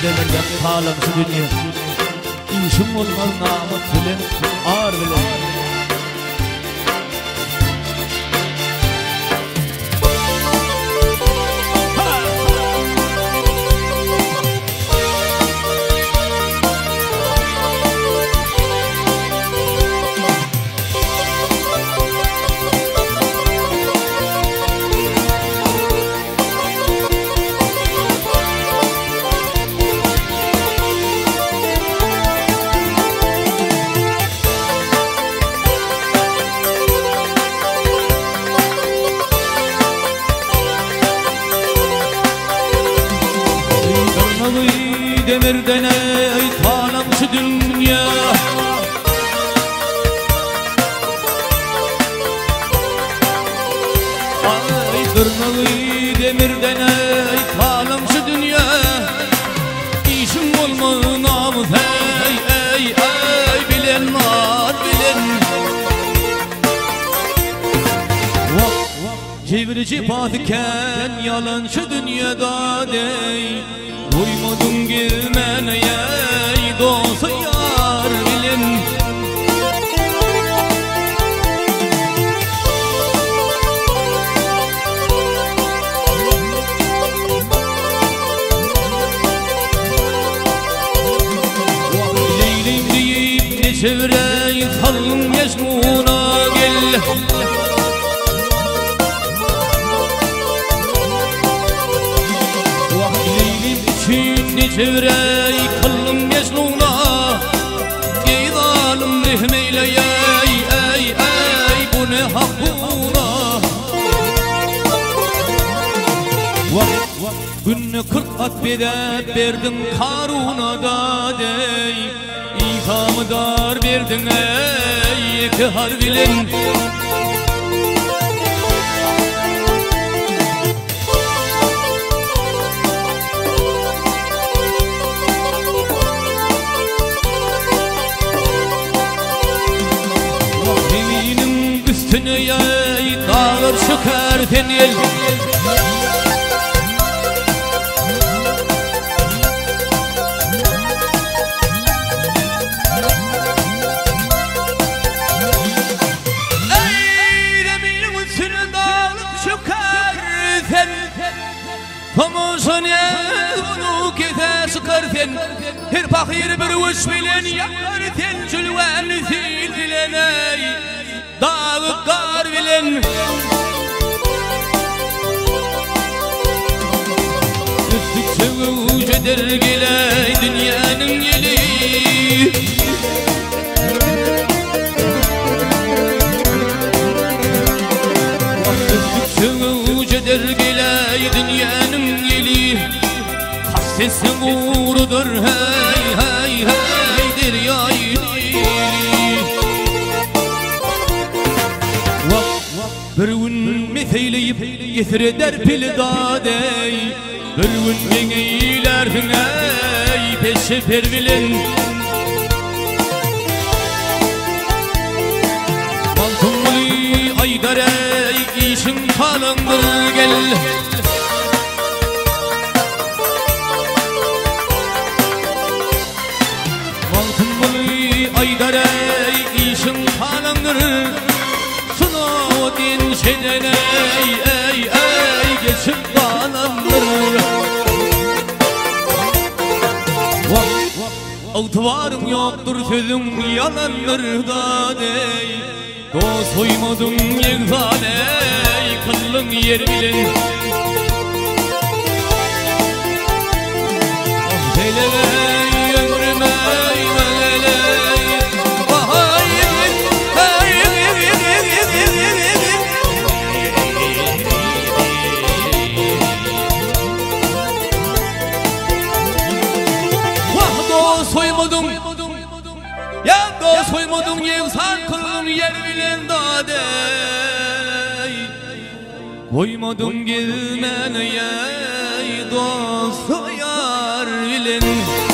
demirden talamsı dünya. İşim olmaz namık bilen, ağır bilen. Demirden ey talamsı dünya. Ay tırnağı demirden ey talamsı dünya. İşim olma namı hey ey ey bilen var bilen. Çevirici patiken yalancı dünyada dey. Uymadın girmene ey dost yar bilin. Leylim deyip ne çevre salın yaşmuna gel. Çevrey kıllım yaşluna Geydalim nehmeyle ey ey ey bu ne hakkuna. Günne 40 at bedep verdim Karun'a da dey. İkamı dar verdin ey iki harbilin. Ey dağlar şekerden el. Ey deminin üstüne dağlar şekerden. Tomusun el bunu kete sıkarken. Her fakir bir uç bilen yakarken. Cülven zil bilen ey dağı kar bilen. Üstükçe uca dergiley dünyanın yeli. Üstükçe uca dergiley dünyanın yeli. Hassesin uğrudur hey hey hey deryayı. Bir gün metheyleyip yethreder pil dadey. Bir gün yeneylersin ey peşe pervilin. Baltımlı aydar ey işin kalındır gel. Baltımlı aydar ey işin kalındır. Din şeyden ey ey ey geçip kalandır. Altıvarım yoktur sözüm yalandır da dey. Dost uymadın yegzan ey kıllın yer bilin. Ah deley ömrüm ey veleley. Vay soymadın ya da soymadın yevsan kılın yer bilen dadey. Koymadın gelmene ey dost yar bilen.